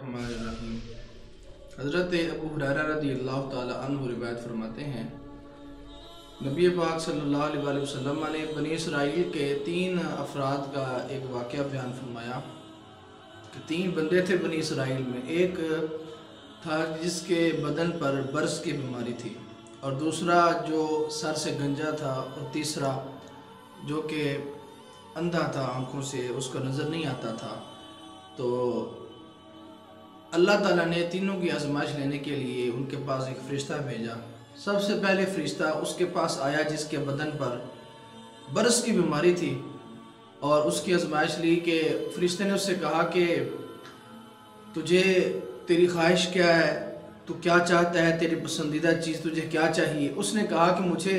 बिस्मिल्लाहिर्रहमानिर्रहीम। हज़रत अबू हुरैरा रज़ियल्लाहु ताला अन्हु रिवायत फरमाते हैं, नबी पाक सल्लल्लाहु अलैहि वसल्लम ने बनी इसराइल के 3 अफराद का एक वाक़या बयान फरमाया कि 3 बंदे थे बनी इसराइल में। एक था जिसके बदन पर बर्स की बीमारी थी, और दूसरा जो सर से गंजा था, और तीसरा जो कि अंधा था, आँखों से उसको नज़र नहीं आता था। तो अल्लाह ताला ने तीनों की आजमाइश लेने के लिए उनके पास एक फ़रिश्ता भेजा। सबसे पहले फ़रिश्ता उसके पास आया जिसके बदन पर बरस की बीमारी थी, और उसकी आजमाइश ली कि फ़रिश्ते ने उससे कहा कि तुझे तेरी ख्वाहिश क्या है, तू क्या चाहता है, तेरी पसंदीदा चीज़ तुझे क्या चाहिए। उसने कहा कि मुझे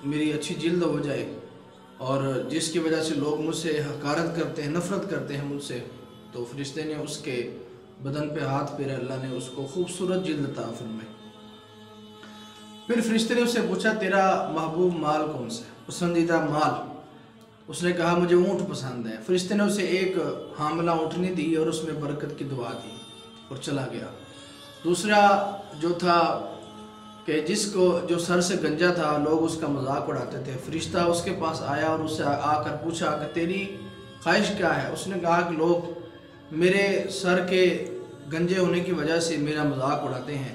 मेरी अच्छी जिल्द हो जाए, और जिसकी वजह से लोग मुझसे हकारत करते हैं, नफ़रत करते हैं मुझसे। तो फरिश्ते ने उसके बदन पे हाथ फेरा, अल्लाह ने उसको खूबसूरत जिल्द अता फरमाई। फिर फरिश्ते ने उससे पूछा, तेरा महबूब माल कौन सा है, पसंदीदा माल? उसने कहा, मुझे ऊँट पसंद है। फरिश्ते ने उसे एक हामला ऊँटनी दी और उसमें बरकत की दुआ दी और चला गया। दूसरा जो था कि जो सर से गंजा था, लोग उसका मजाक उड़ाते थे। फरिश्ता उसके पास आया और उससे आकर पूछा कि तेरी ख्वाहिश क्या है। उसने कहा कि लोग मेरे सर के गंजे होने की वजह से मेरा मजाक उड़ाते हैं,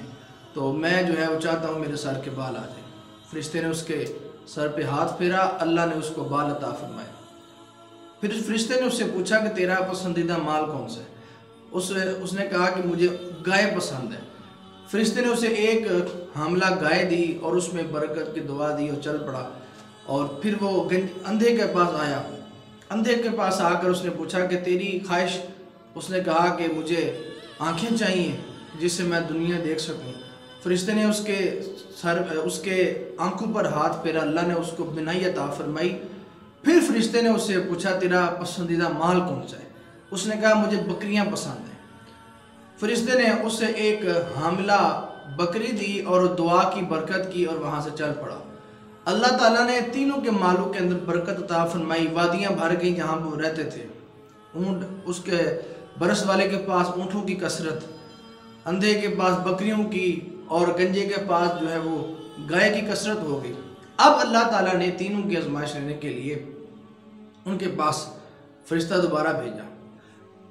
तो मैं जो है वो चाहता हूँ मेरे सर के बाल आ जाए। फरिश्ते ने उसके सर पे हाथ फेरा, अल्लाह ने उसको बाल अता फरमाए। फिर फरिश्ते ने उससे पूछा कि तेरा पसंदीदा माल कौन सा है। उसने कहा कि मुझे गाय पसंद है। फरिश्ते ने उसे एक हामला गाय दी और उसमें बरकत की दुआ दी और चल पड़ा। और फिर वो अंधे के पास आया। अंधे के पास आकर उसने पूछा कि तेरी ख्वाहिश? उसने कहा कि मुझे आंखें चाहिए जिससे मैं दुनिया देख सकूं। फरिश्ते ने उसके आंखों पर हाथ फेरा, अल्लाह ने उसको बिनाई अता फरमाई। फिर फरिश्ते ने उससे पूछा, तेरा पसंदीदा माल कौन सा है? उसने कहा, मुझे बकरियां पसंद हैं। फरिश्ते ने उससे एक हामिला बकरी दी और दुआ की, बरकत की, और वहाँ से चल पड़ा। अल्लाह ताला ने तीनों के मालों के अंदर बरकत अता फरमाई। वादियाँ भर गई जहाँ वो रहते थे। ऊँट, उसके बरस वाले के पास ऊँटों की कसरत, अंधे के पास बकरियों की, और गंजे के पास जो है वो गाय की कसरत हो गई। अब अल्लाह ताला ने तीनों की आजमाइश लेने के लिए उनके पास फरिश्ता दोबारा भेजा।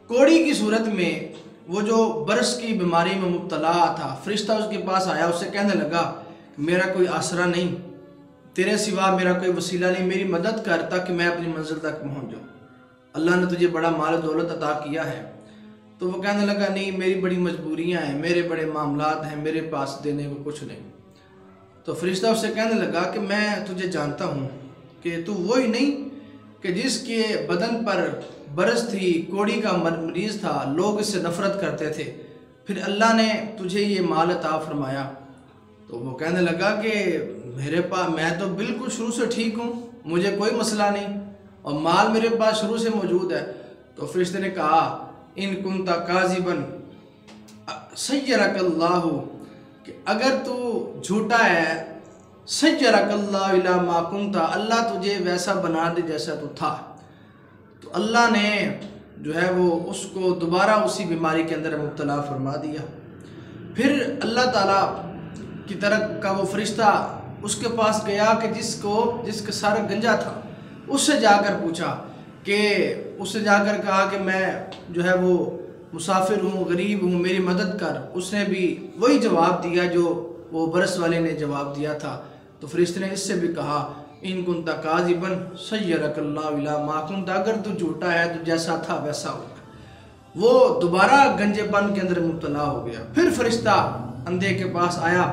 कोड़ी की सूरत में वो जो बरस की बीमारी में मुब्तला था, फरिश्ता उसके पास आया, उससे कहने लगा, मेरा कोई आसरा नहीं, तेरे सिवा मेरा कोई वसीला नहीं, मेरी मदद कर ताकि मैं अपनी मंजिल तक पहुंच जाऊं। अल्लाह ने तुझे बड़ा माल दौलत अता किया है। तो वो कहने लगा, नहीं, मेरी बड़ी मजबूरियां हैं, मेरे बड़े मामलात हैं, मेरे पास देने को कुछ नहीं। तो फरिश्ता उससे कहने लगा कि मैं तुझे जानता हूँ कि तू वही नहीं कि जिसके बदन पर बरस थी, कोड़ी का मरीज था, लोग इससे नफरत करते थे, फिर अल्लाह ने तुझे ये माल अता फरमाया। तो वो कहने लगा कि मेरे पास, मैं तो बिल्कुल शुरू से ठीक हूँ, मुझे कोई मसला नहीं, और माल मेरे पास शुरू से मौजूद है। तो फरिश्ते ने कहा, इन कुंता काज़िबन सय्यरकल्लाहु, कि अगर तू झूठा है, सय्यरकल्लाहु इला मा कुंता, अल्लाह तुझे वैसा बना दे जैसा तू था। तो अल्लाह ने जो है वो उसको दोबारा उसी बीमारी के अंदर मुब्तला फरमा दिया। फिर अल्लाह ताला की तरफ का वो फरिश्ता उसके पास गया कि जिसका सर गंजा था, उससे जाकर पूछा कि उससे जाकर कहा कि मैं जो है वो मुसाफिर हूँ, गरीब हूँ, मेरी मदद कर। उसने भी वही जवाब दिया जो वो बरस वाले ने जवाब दिया था। तो फरिश्ते ने इससे भी कहा, इन कुंता काज़िबन सय्यरकल्लाहु इला मा कुंता, अगर तू झूठा है तो जैसा था वैसा होगा। वो दोबारा गंजेपन के अंदर मुब्तला हो गया। फिर फरिश्ता अंधे के पास आया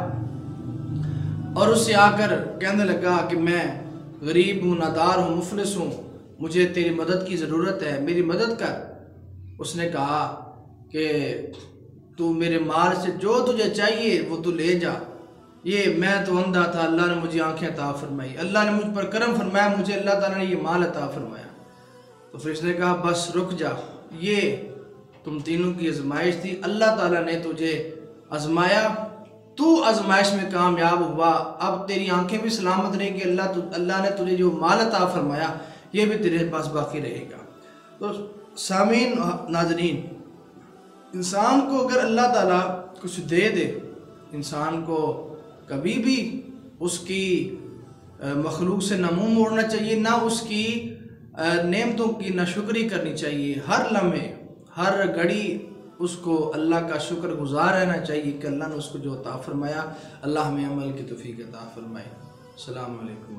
और उससे आकर कहने लगा कि मैं गरीब हूँ, नादार हूँ, मुफलिस हूँ, मुझे तेरी मदद की ज़रूरत है, मेरी मदद कर। उसने कहा कि तू मेरे माल से जो तुझे चाहिए वो तू ले जा। ये मैं तो अंधा था, अल्लाह ने मुझे आंखें अता फरमाई, अल्लाह ने मुझ पर करम फरमाया, मुझे अल्लाह ताला ने ये माल अता फरमाया। तो फिर उसने कहा, बस रुक जा, ये तुम तीनों की आजमाइश थी, अल्लाह ताला ने तुझे आजमाया, तू आजमाइश में कामयाब हुआ, अब तेरी आंखें भी सलामत रहेंगी, अल्लाह ने तुझे जो माल अता फरमाया ये भी तेरे पास बाकी रहेगा। तो सामीन नाज़रीन, इंसान को अगर अल्लाह ताला कुछ दे दे, इंसान को कभी भी उसकी मखलूक से ना मुँह मोड़ना चाहिए, ना उसकी नेमतों की नाशुक्री करनी चाहिए। हर लम्हे हर घड़ी उसको अल्लाह का शुक्र गुज़ार रहना चाहिए कि अल्लाह ने उसको जो अता फरमाया, अल्लाह हमें अमल की तौफीक अता फरमाए। अस्सलामु अलैकुम।